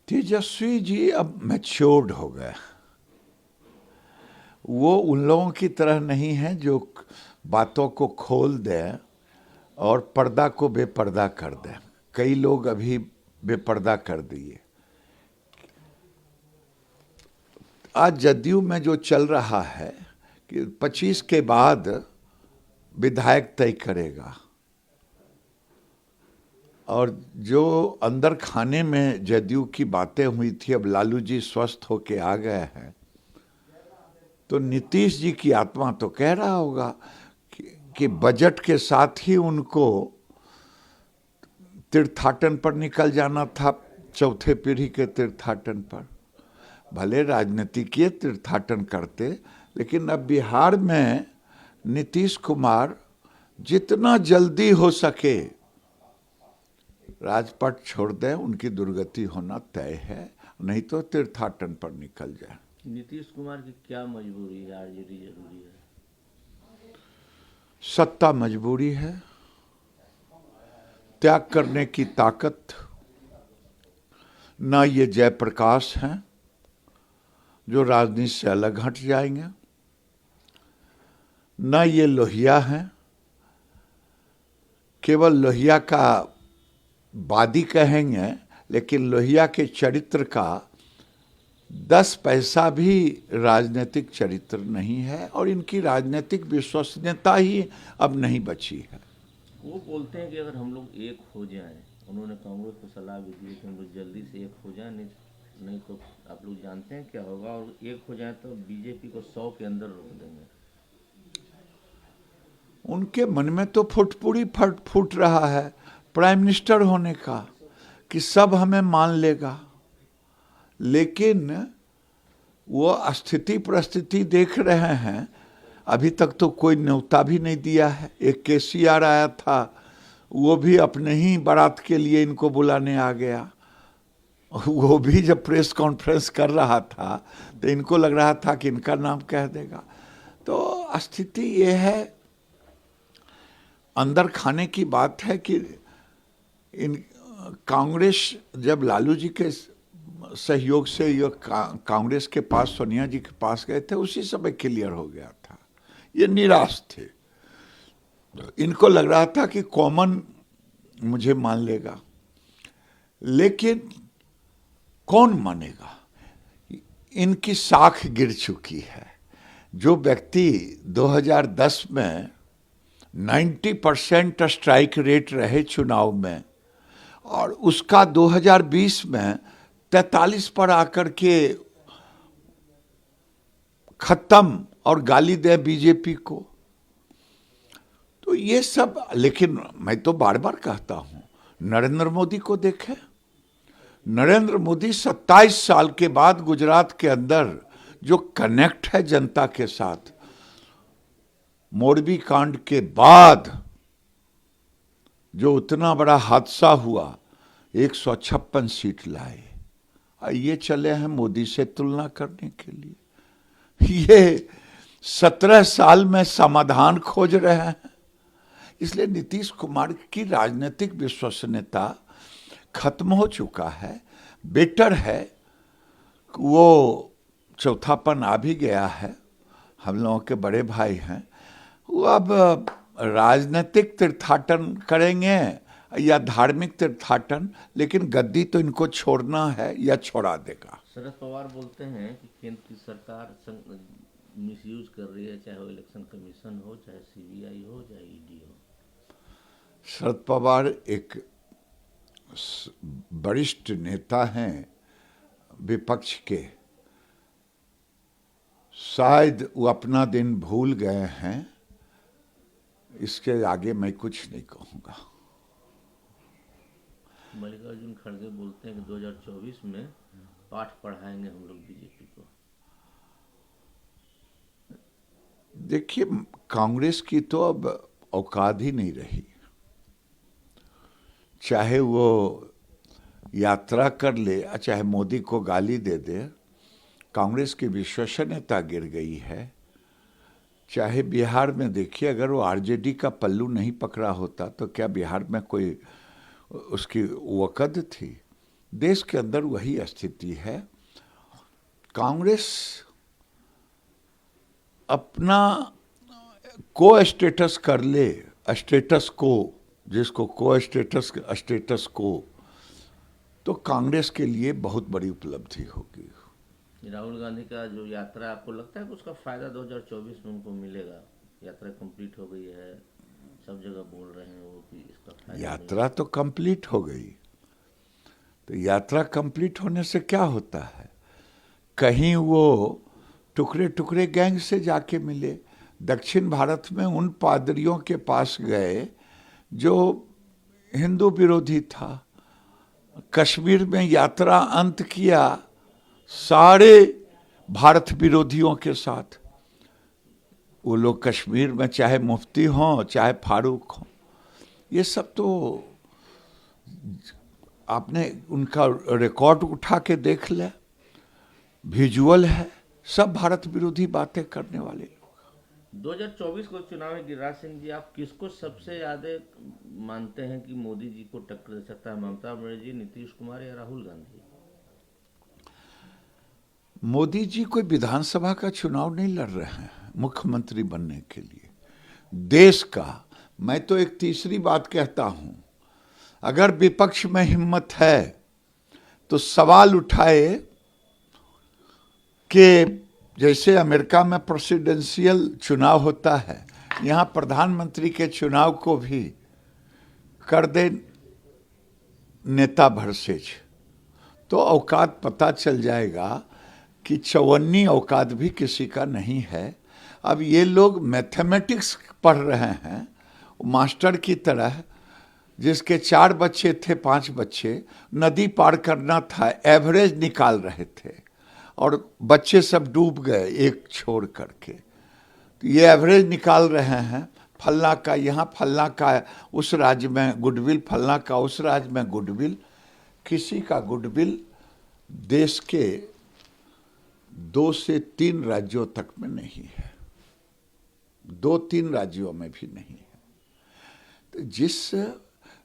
तेजस्वी जी अब मैच्योर्ड हो गए। वो उन लोगों की तरह नहीं है जो बातों को खोल दें और पर्दा को बेपर्दा कर दें। कई लोग अभी बेपर्दा कर दिए। आज जदयू में जो चल रहा है कि 25 के बाद विधायक तय करेगा, और जो अंदर खाने में जदयू की बातें हुई थी, अब लालू जी स्वस्थ होके आ गए हैं, तो नीतीश जी की आत्मा तो कह रहा होगा कि बजट के साथ ही उनको तीर्थाटन पर निकल जाना था, चौथे पीढ़ी के तीर्थाटन पर। भले राजनीतिकीय तीर्थाटन करते, लेकिन अब बिहार में नीतीश कुमार जितना जल्दी हो सके राजपट छोड़ दें, उनकी दुर्गति होना तय है, नहीं तो तीर्थाटन पर निकल जाए। नीतीश कुमार की क्या मजबूरी है? आरजेडी जरूरी है? सत्ता मजबूरी है, त्याग करने की ताकत न ये जयप्रकाश हैं जो राजनीति से अलग हट जाएंगे, न ये लोहिया हैं, केवल लोहिया का वादी कहेंगे, लेकिन लोहिया के चरित्र का 10 पैसा भी राजनीतिक चरित्र नहीं है, और इनकी राजनीतिक विश्वसनीयता ही अब नहीं बची है। वो बोलते हैं कि अगर हम लोग एक हो जाएं, उन्होंने कांग्रेस को सलाह भी दी कि हम लोग जल्दी से एक हो जाएं, नहीं तो आप लोग जानते हैं क्या होगा, और एक हो जाए तो बीजेपी को 100 के अंदर रोक देंगे। उनके मन में तो फुटपुड़ी फूट रहा है प्राइम मिनिस्टर होने का, कि सब हमें मान लेगा, लेकिन वो स्थिति परिस्थिति देख रहे हैं। अभी तक तो कोई न्योता भी नहीं दिया है। एक केसीआर आया था, वो भी अपने ही बारात के लिए इनको बुलाने आ गया। वो भी जब प्रेस कॉन्फ्रेंस कर रहा था तो इनको लग रहा था कि इनका नाम कह देगा। तो स्थिति ये है, अंदर खाने की बात है कि इन कांग्रेस जब लालू जी के सहयोग से ये कांग्रेस के पास, सोनिया जी के पास गए थे, उसी समय क्लियर हो गया था। ये निराश थे, इनको लग रहा था कि कॉमन मुझे मान लेगा, लेकिन कौन मानेगा? इनकी साख गिर चुकी है। जो व्यक्ति 2010 में 90% स्ट्राइक रेट रहे चुनाव में, और उसका 2020 में 43 पर आकर के खत्म और गाली दे बीजेपी को, तो ये सब। लेकिन मैं तो बार बार कहता हूं, नरेंद्र मोदी को देखें। नरेंद्र मोदी 27 साल के बाद गुजरात के अंदर जो कनेक्ट है जनता के साथ, मोरबी कांड के बाद जो उतना बड़ा हादसा हुआ, 156 सीट लाए। ये चले हैं मोदी से तुलना करने के लिए। ये 17 साल में समाधान खोज रहे हैं। इसलिए नीतीश कुमार की राजनीतिक विश्वसनीयता खत्म हो चुका है। बेटर है, वो चौथापन आ भी गया है, हम लोगों के बड़े भाई हैं, वो अब राजनीतिक तीर्थाटन करेंगे या धार्मिक तीर्थाटन, लेकिन गद्दी तो इनको छोड़ना है या छोड़ा देगा। शरद पवार बोलते हैं कि केंद्र की सरकार मिसयूज कर रही है, चाहे वो इलेक्शन कमीशन हो, चाहे सीबीआई हो, चाहे ईडी हो। शरद पवार एक वरिष्ठ नेता हैं विपक्ष के, शायद वो अपना दिन भूल गए हैं। इसके आगे मैं कुछ नहीं कहूंगा। मल्लिकार्जुन खड़गे बोलते हैं कि 2024 में पाठ पढ़ाएंगे हम लोग बीजेपी को। देखिए, कांग्रेस की तो अब औकात ही नहीं रही। चाहे वो यात्रा कर ले, चाहे मोदी को गाली दे दे, कांग्रेस की विश्वसनीयता गिर गई है। चाहे बिहार में देखिए, अगर वो आरजेडी का पल्लू नहीं पकड़ा होता तो क्या बिहार में कोई उसकी वक़्त थी? देश के अंदर वही स्थिति है। कांग्रेस अपना को स्टेटस कर ले, स्टेटस को, जिसको को स्टेटस को, तो कांग्रेस के लिए बहुत बड़ी उपलब्धि होगी। राहुल गांधी का जो यात्रा, आपको लगता है कि उसका फायदा 2024 में उनको मिलेगा? यात्रा कंप्लीट हो गई है, सब जगह बोल रहे हैं वो कि इसका फायदा यात्रा तो कंप्लीट हो गई, तो यात्रा कंप्लीट होने से क्या होता है? कहीं वो टुकड़े टुकड़े गैंग से जाके मिले। दक्षिण भारत में उन पादरियों के पास गए जो हिंदू विरोधी था। कश्मीर में यात्रा अंत किया सारे भारत विरोधियों के साथ। वो लोग कश्मीर में चाहे मुफ्ती हों चाहे फारूक हों, ये सब तो आपने उनका रिकॉर्ड उठा के देख लिया, विजुअल है, सब भारत विरोधी बातें करने वाले लोग। 2024 को चुनाव में गिरिराज सिंह जी, आप किसको सबसे ज्यादा मानते हैं कि मोदी जी को टक्कर दे सकता है? ममता बनर्जी, नीतीश कुमार या राहुल गांधी? मोदी जी कोई विधानसभा का चुनाव नहीं लड़ रहे हैं मुख्यमंत्री बनने के लिए देश का। मैं तो एक तीसरी बात कहता हूं, अगर विपक्ष में हिम्मत है तो सवाल उठाए कि जैसे अमेरिका में प्रेसिडेंशियल चुनाव होता है, यहां प्रधानमंत्री के चुनाव को भी कर दे नेता वर्सेज, तो औकात पता चल जाएगा कि चौवन्नी औकात भी किसी का नहीं है। अब ये लोग मैथमेटिक्स पढ़ रहे हैं मास्टर की तरह, जिसके 4 बच्चे थे 5 बच्चे, नदी पार करना था, एवरेज निकाल रहे थे और बच्चे सब डूब गए एक छोड़ करके। तो ये एवरेज निकाल रहे हैं, फलना का यहाँ, फलना का उस राज्य में गुडविल, फलना का उस राज्य में गुडविल। किसी का गुडविल देश के 2 से 3 राज्यों तक में नहीं है, 2-3 राज्यों में भी नहीं है। तो जिस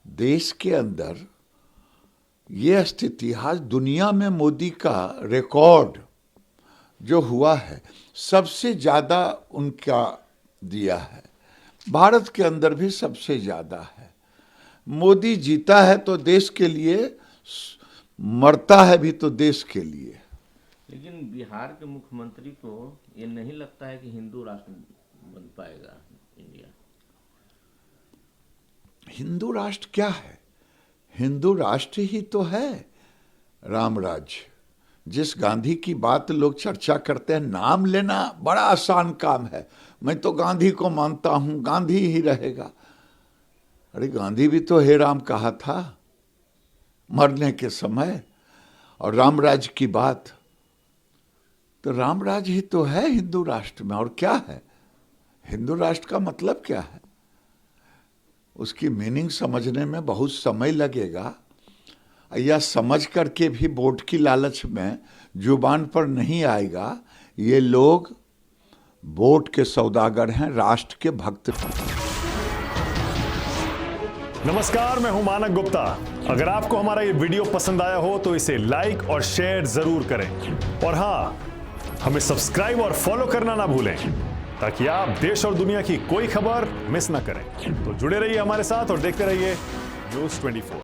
देश के अंदर ये स्थिति, आज दुनिया में मोदी का रिकॉर्ड जो हुआ है, सबसे ज्यादा उनका दिया है, भारत के अंदर भी सबसे ज्यादा है। मोदी जीता है तो देश के लिए, मरता है भी तो देश के लिए। लेकिन बिहार के मुख्यमंत्री को ये नहीं लगता है कि हिंदू राष्ट्र बन पाएगा इंडिया? हिंदू राष्ट्र क्या है? हिंदू राष्ट्र ही तो है राम राज्य। जिस गांधी की बात लोग चर्चा करते हैं, नाम लेना बड़ा आसान काम है। मैं तो गांधी को मानता हूं, गांधी ही रहेगा। अरे गांधी भी तो हे राम कहा था मरने के समय। और राम राज्य की बात, तो राम राज्य ही तो है हिंदू राष्ट्र में। और क्या है हिंदू राष्ट्र का मतलब? क्या है उसकी मीनिंग समझने में बहुत समय लगेगा, या समझ करके भी वोट की लालच में जुबान पर नहीं आएगा। ये लोग वोट के सौदागर हैं, राष्ट्र के भक्त। नमस्कार, मैं हूं मानक गुप्ता। अगर आपको हमारा ये वीडियो पसंद आया हो तो इसे लाइक और शेयर जरूर करें, और हां, हमें सब्सक्राइब और फॉलो करना ना भूलें, ताकि आप देश और दुनिया की कोई खबर मिस ना करें। तो जुड़े रहिए हमारे साथ और देखते रहिए News 24।